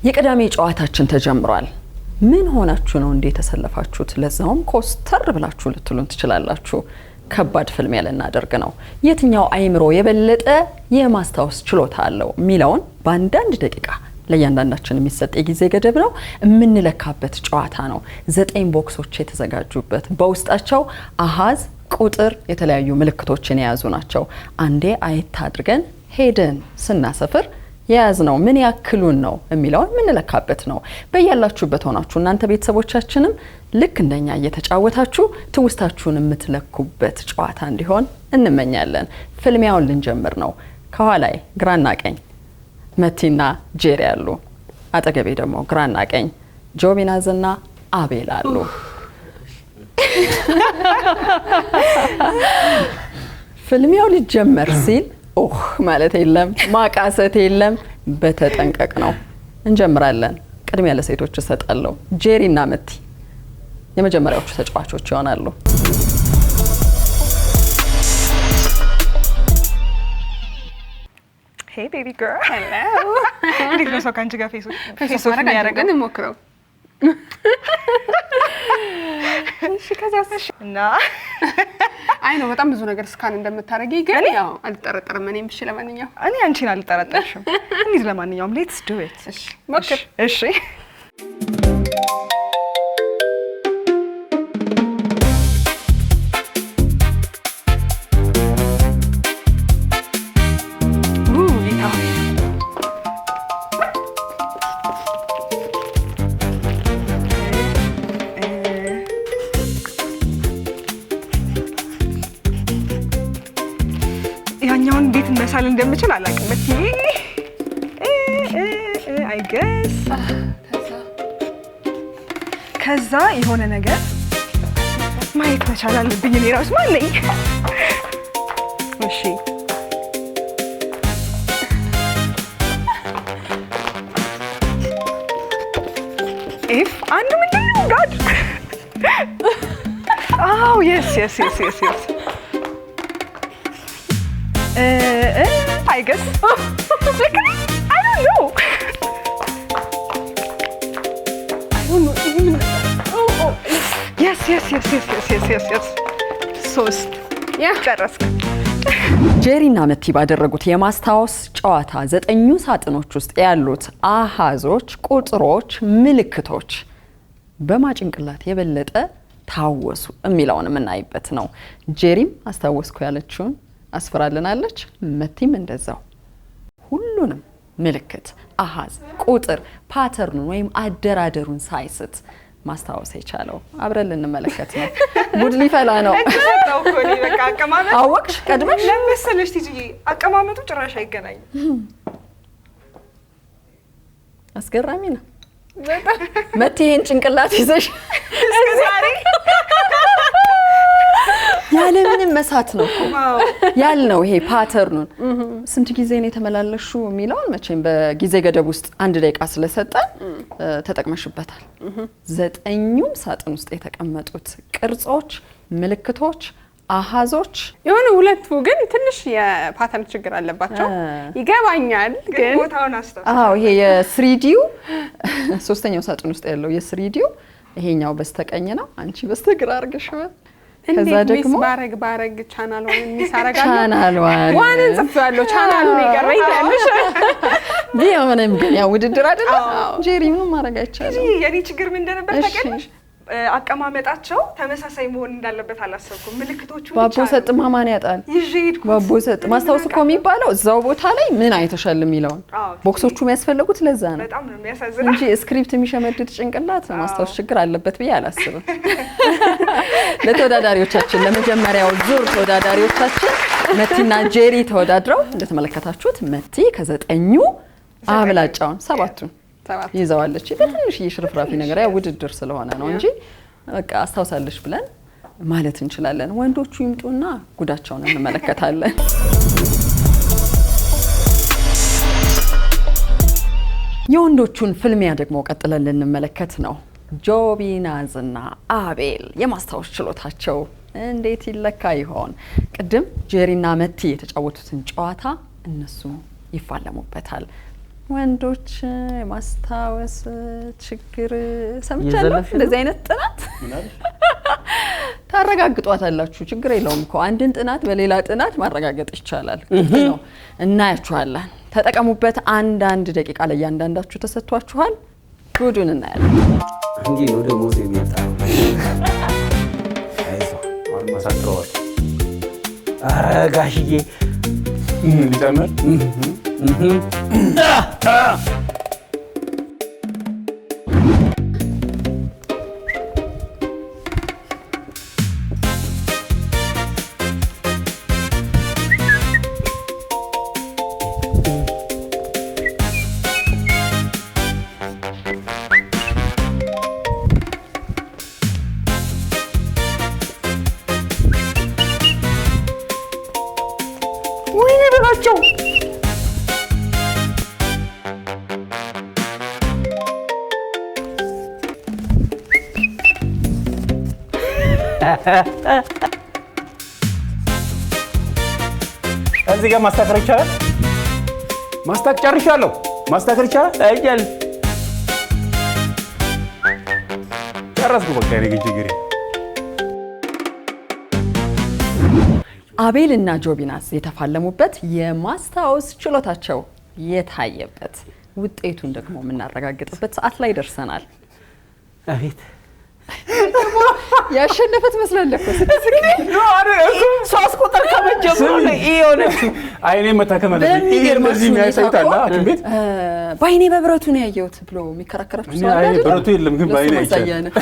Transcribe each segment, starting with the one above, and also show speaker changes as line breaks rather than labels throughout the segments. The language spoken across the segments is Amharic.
የቅዳሜ ጨዋታችን ተጀምሯል። ምን ሆናችሁ ነው እንዴ ተሰለፋችሁት? ለዛውም ኮስተር ብላችሁ ልትሉን ትችላላችሁ። ከባድ ፍልሚያ ልናደርግ ነው። የትኛው አይምሮ የበለጠ የማስታወስ ችሎታ አለው ሚለውን በአንዳንድ ደቂቃ ለእያንዳንዳችን የሚሰጥ የጊዜ ገደብ ነው የምንለካበት ጨዋታ ነው። 9 ቦክሶች የተዘጋጁበት በውስጣቸው አሃዝ፣ ቁጥር፣ የተለያዩ ምልክቶችን የያዙ ናቸው። አንዴ አየት አድርገን ሄደን ስናሰፍር የያዝነው ምን ያክሉን ነው የሚለውን የምንለካበት ነው። በያላችሁበት ሆናችሁ እናንተ ቤተሰቦቻችንም ልክ እንደኛ እየተጫወታችሁ ትውስታችሁን የምትለኩበት ጨዋታ እንዲሆን እንመኛለን። ፍልሚያውን ልንጀምር ነው። ከኋላይ ግራና ቀኝ መቲና ጄሪ አሉ። አጠገቤ ደግሞ ግራና ቀኝ ጆቢናዝና አቤል አሉ። ፍልሚያው ሊጀመር ሲል ማለት የለም ማቃሰት የለም፣ በተጠንቀቅ ነው። እንጀምራለን። ቅድሚያ ለሴቶች እሰጣለሁ። ጄሪና መቲ የመጀመሪያዎቹ ተጫዋቾች ይሆናሉ።
Hey baby girl. Hello. እንዴት ነው ሰው ካንቺ ጋር ፌስ ኦፍ የሚያደርገው?
እንሞክረው። እሺ ከዛስ እና አይ ነው በጣም ብዙ ነገር ስካን እንደምታረጊ ግን ያው አልጠረጠርም። እኔም እሺ ለማንኛውም
እኔ አንቺን አልጠረጠርሽም። እንዴት ለማንኛውም ሌትስ ዱ ኢት።
እሺ ሞክር።
እሺ ያኛውን እንዴት መሳል እንደምችል አላውቅም። መቲ አይ ገስ ከዛ የሆነ ነገር ማየት መቻል አለብኝ። እኔ ራሱ ማለኝ። እሺ ኢፍ አንዱ ምንድን ነው ጋድ አው የስ I guess. Like, I don't know. Even. Oh. Yes. ሶስት ጨረስክ።
ጄሪና መቲ ባደረጉት የማስታወስ ጨዋታ 9 ሳጥኖች ውስጥ ያሉት አሃዞች፣ ቁጥሮች፣ ምልክቶች በማጭንቅላት የበለጠ ታወሱ የሚለውን የምናይበት ነው። ጄሪም አስታወስኩ ያለችውን አስፈራልናለች። መቲም እንደዛው ሁሉንም ምልክት፣ አሃዝ፣ ቁጥር፣ ፓተርኑን ወይም አደራደሩን ሳይስት ማስታወስ የቻለው አብረን ልንመለከት ነው። ጉድ ሊፈላ ነው። አወቅሽ ቀድመሽ
ለምሳሌሽ ትጂ አቀማመጡ ጭራሽ አይገናኝም።
አስገራሚ ነው። መቲ ይሄን ጭንቅላት ይዘሽ
እስከዛሬ
ያለ ምንም መሳት ነው ያልነው። ይሄ ፓተርኑን ስንት ጊዜ ነው የተመላለሹ የሚለውን መቼም በጊዜ ገደብ ውስጥ 1 ደቂቃ ስለሰጠን ተጠቅመሽበታል። 9ኙም ሳጥን ውስጥ የተቀመጡት ቅርጾች፣ ምልክቶች፣ አሃዞች
የሆነ ሁለቱ ግን ትንሽ የፓተርን ችግር አለባቸው ይገባኛል። ግን
ቦታውን አስተውል።
ይሄ የስሪዲው 3ኛው ሳጥን ውስጥ ያለው የስሪዲው ይሄኛው በስተቀኝ ነው፣ አንቺ በስተግራ አርገሽው። ከዛ ደግሞ
ባረግ ቻናሉን የሚሳረጋለው
ቻናሉን
ዋንን ጽፋለሁ። ቻናሉን ይቀርበኝ ያለሽ
ቢሆንም ግን ያው ውድድር አይደለ? ጄሪ ምን ማድረግ አይቻልም።
የኔ ችግር ምን እንደነበር ታውቂያለሽ? አቀማመጣቸው ተመሳሳይ መሆን እንዳለበት አላሰብኩም። ምልክቶቹ
ባቦ ሰጥ ማማን ያጣል። ባቦ ሰጥ ማስታወስ እኮ የሚባለው እዛው ቦታ ላይ ምን አይተሻል የሚለውን ቦክሶቹ የሚያስፈልጉት ለዛ ነው።
በጣም ነው የሚያሳዝነው
እንጂ ስክሪፕት የሚሸመድድ ጭንቅላት ማስታወስ ችግር አለበት ብዬ አላስብም። ለተወዳዳሪዎቻችን ለመጀመሪያው ዙር ተወዳዳሪዎቻችን መቲና ጄሪ ተወዳድረው እንደተመለከታችሁት መቲ ከ9ኙ አብላጫውን 7ቱን ይዘዋለች። በትንሽ የሽርፍራፊ ነገር ያው ውድድር ስለሆነ ነው እንጂ በቃ አስታውሳለች ብለን ማለት እንችላለን። ወንዶቹ ይምጡና ጉዳቸውን እንመለከታለን። የወንዶቹን ፍልሚያ ደግሞ ቀጥለን ልንመለከት ነው። ጆቢናዝና አቤል የማስታወስ ችሎታቸው እንዴት ይለካ ይሆን? ቅድም ጄሪና መቲ የተጫወቱትን ጨዋታ እነሱ ይፋለሙበታል። ወንዶች የማስታወስ ችግር ሰምቻለሁ። እንደዚህ አይነት ጥናት ታረጋግጧታላችሁ። ችግር የለውም እኮ አንድን ጥናት በሌላ ጥናት ማረጋገጥ ይቻላል ነው። እናያችኋለን። ተጠቀሙበት። አንድ ደቂቃ ላይ እያንዳንዳችሁ ተሰጥቷችኋል። ጉዱን እናያለን።
እንዲህ ነው ደግሞ የሚመጣ አይዞህ ማሳጥረዋል። ኧረ ጋሽዬ
ሊጨምር
ወይኔ በላቸው
እዚህ ጋር ማስተካከል ይቻላል። ጨርሻለሁ። ማስተካከል ይቻላል።
አይቻልም።
ጨረስኩ። በቃ እኔ ችግሬ
አቤል እና ጆቢናስ የተፋለሙበት የማስታወስ ችሎታቸው የታየበት ውጤቱን ደግሞ የምናረጋግጥበት ሰዓት ላይ ደርሰናል።
አቤት
ያሸነፈ ትመስላለህ እኮ
ሶስት ቁጥር ከመጀመሩ ነው የሆነችው።
አይኔ መታከም አለብኝ። እንደዚህ የሚያሳይታል አኪም ቤት
በአይኔ በብረቱ ነው ያየሁት ብሎ የሚከራከራችሁ ሰው አለ አይደል?
ብረቱ የለም ግን በአይኔ አይቻልም።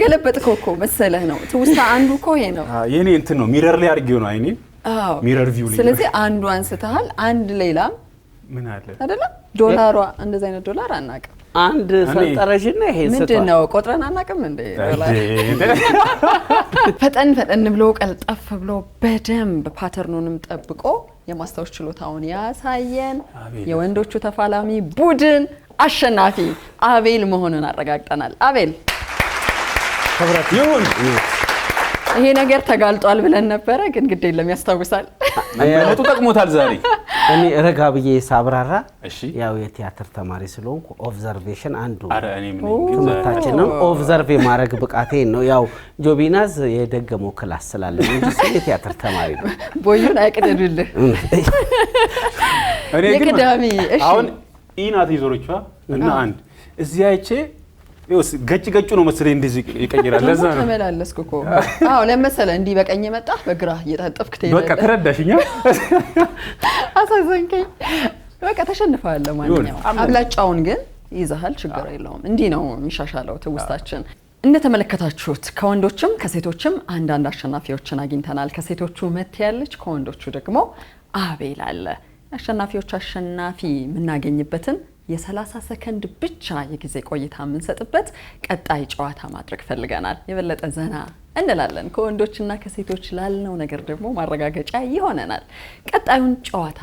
ገለበጥከው እኮ መሰለህ ነው። ትውስታ አንዱ እኮ ይሄ ነው።
የኔ እንትን ነው ሚረር ላይ አድርጌው ነው አይኔ ሚረር ቪው ላይ።
ስለዚህ አንዱ አንስተሃል። አንድ ሌላም
ምን አለ
አይደለም ዶላሯ እንደዚህ አይነት ዶላር አናውቅም።
አንድ ሰጠረሽና ይሄ
ምንድነው ቆጥረን አናውቅም እንዴ ዶላር። ፈጠን ብሎ ቀልጠፍ ብሎ በደንብ ፓተርኑንም ጠብቆ የማስታወስ ችሎታውን ያሳየን የወንዶቹ ተፋላሚ ቡድን አሸናፊ አቤል መሆኑን አረጋግጠናል። አቤል
ክብረት ይሁን።
ይሄ ነገር ተጋልጧል ብለን ነበረ፣ ግን ግድ የለም ያስታውሳል።
መመለጡ ጠቅሞታል ዛሬ።
እኔ ረጋ ብዬ ሳብራራ
እሺ
ያው የቲያትር ተማሪ ስለሆንኩ ኦብዘርቬሽን አንዱ
አረ እኔ ምን
ትምህርታችንም ኦብዘርቭ የማድረግ ብቃቴ ነው። ያው ጆቢናዝ የደገመው ክላስ ስላለ እንጂ የቲያትር ተማሪ ነው።
ቦዩን አይቀደዱልህ።
እኔ ግን
የቅዳሜ እሺ
አሁን ኢናት ይዞሮቿ እና አንድ እዚህ አይቼ ይወስ ገጭ ነው መሰለኝ እንደዚህ ይቀይራል። ለዛ ነው
ተመላለስኩ እኮ። አዎ ለመሰለ እንዲህ በቀኝ መጣ በግራ እየታጠፍክ ትሄዳለህ።
በቃ ተረዳሽኛ።
አሳዘንከኝ። በቃ ተሸንፈሃል። ለማንኛውም አብላጫውን ግን ይዘሃል። ችግር የለውም። እንዲህ ነው የሚሻሻለው ትውስታችን። እንደተመለከታችሁት ከወንዶችም ከሴቶችም አንዳንድ አሸናፊዎችን አግኝተናል። ከሴቶቹ መት ያለች፣ ከወንዶቹ ደግሞ አቤል አለ። አሸናፊዎች አሸናፊ የምናገኝበትን የ30 ሰከንድ ብቻ የጊዜ ቆይታ የምንሰጥበት ቀጣይ ጨዋታ ማድረግ ፈልገናል። የበለጠ ዘና እንላለን። ከወንዶችና ከሴቶች ላልነው ነገር ደግሞ ማረጋገጫ ይሆነናል። ቀጣዩን ጨዋታ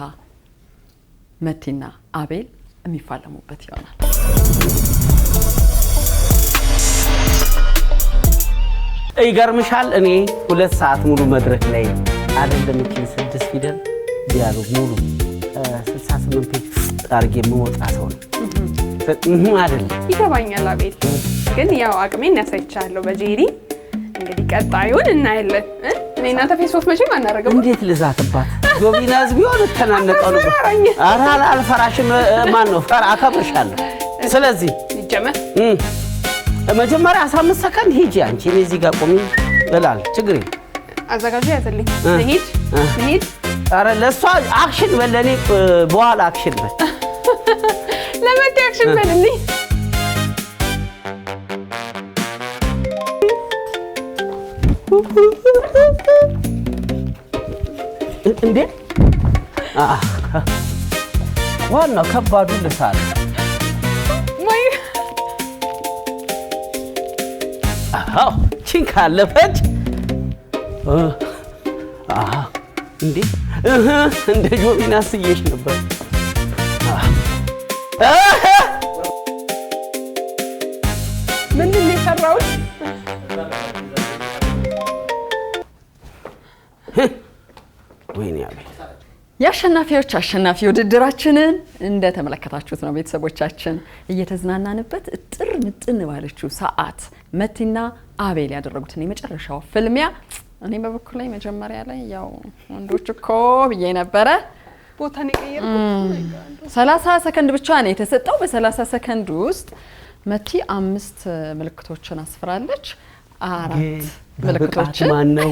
መቲና አቤል የሚፋለሙበት ይሆናል።
ይገርምሻል፣ እኔ 2 ሰዓት ሙሉ መድረክ ላይ አይደለም እቺን 6 ፊደል ዲያሎግ ሙሉ 68 ፔጅ አርጌ የምወጣ ሰው ነው አይደል?
ይገባኛል አቤል፣ ግን ያው አቅሜን ያሳይቻለሁ በጄሪ። እንግዲህ ቀጣዩን እናያለን። እኔ እናንተ ፌስቡክ መቼም አናረጋም።
እንዴት ልዛትባት? ጆቢናዝ ቢሆን ተናነቀው ነው። ኧረ አልፈራሽም። ማን ነው ፈራ? አከብርሻለሁ። ስለዚህ
ይጀመር።
መጀመሪያ 15 ሰከንድ ሂጂ አንቺ። እኔ እዚህ ጋር ቆሚ እላል። ችግር የለም።
አዘጋጁ ያዘልኝ። ነሂድ።
ኧረ ለእሷ አክሽን በል፣ ለእኔ በኋላ አክሽን በል።
ለመቴ አክሽን በልልኝ።
እንዴ ዋናው ከባዱ ልሳል። አዎ ቺን ካለፈች እንዴ እንደ ጆቢናስ ስዬሽ ነበር።
ምንድን ነው የሰራሁት?
ወይኔ አቤል
የአሸናፊዎች አሸናፊ ውድድራችንን እንደተመለከታችሁት ነው ቤተሰቦቻችን። እየተዝናናንበት እጥር ምጥን ባለችው ሰዓት መቲና አቤል ያደረጉትን የመጨረሻው ፍልሚያ እኔ በበኩል ላይ መጀመሪያ ላይ ያው ወንዶች እኮ ብዬ ነበረ
ቦታን የቀየርኩት
30 ሰከንድ ብቻ ነው የተሰጠው። በ30 ሰከንድ ውስጥ መቲ 5 ምልክቶችን አስፍራለች። 4 ምልክቶችን
ማን ነው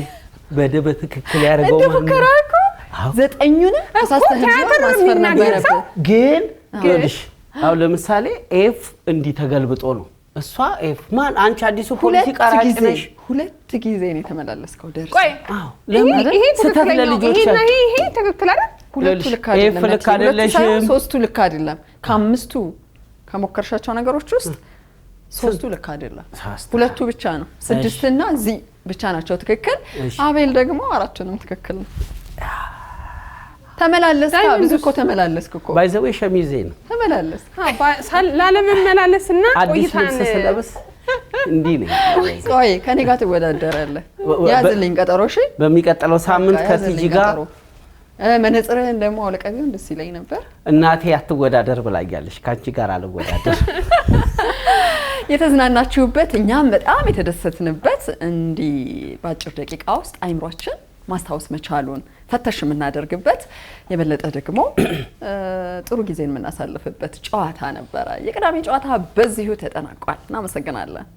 በትክክል ያደርገው ማለት ነው?
9ኙን ተሳስተህ ማስፈር ነበረብህ።
ግን ይኸውልሽ አሁን ለምሳሌ ኤፍ እንዲህ ተገልብጦ ነው እሷ ኤፍ ማን አንቺ አዲሱ ፖሊሲ ቀራጭ ነሽ።
2 ጊዜ ነው የተመላለስከው ደርሰ።
ቆይ ይሄ ትክክል ለልጆች ይሄ ትክክል አይደል?
2 ልክ አይደለም። ኤፍ ልክ አይደለሽም። 3ቱ ልክ አይደለም። ከ5ቱ ከሞከርሻቸው ነገሮች ውስጥ 3ቱ ልክ አይደለም። 2ቱ ብቻ ነው 6 እና ዚ ብቻ ናቸው ትክክል። አቤል ደግሞ 4ቱንም ትክክል ነው። ተመላለስካ ብዙ እኮ ተመላለስክ እኮ
ባይዘው ሸሚዜ ነው
ተመላለስ።
ላለመመላለስና
አዲስ ልብስ ስለብስ እንዲህ ነው።
ቆይ ከኔ ጋር ትወዳደራለህ። ያዝልኝ ቀጠሮ። እሺ
በሚቀጥለው ሳምንት ከቲጂ ጋር
መነጽርህን ደግሞ አውልቀህ ቢሆን ደስ ይለኝ ነበር።
እናቴ አትወዳደር ብላኛለች። ካንቺ ጋር አልወዳደር።
የተዝናናችሁበት እኛም በጣም የተደሰትንበት እንዲህ በአጭር ደቂቃ ውስጥ አይምሯችን ማስታወስ መቻሉን ፈተሽ የምናደርግበት የበለጠ ደግሞ ጥሩ ጊዜን የምናሳልፍበት ጨዋታ ነበረ። የቅዳሜ ጨዋታ በዚሁ ተጠናቋል። እናመሰግናለን።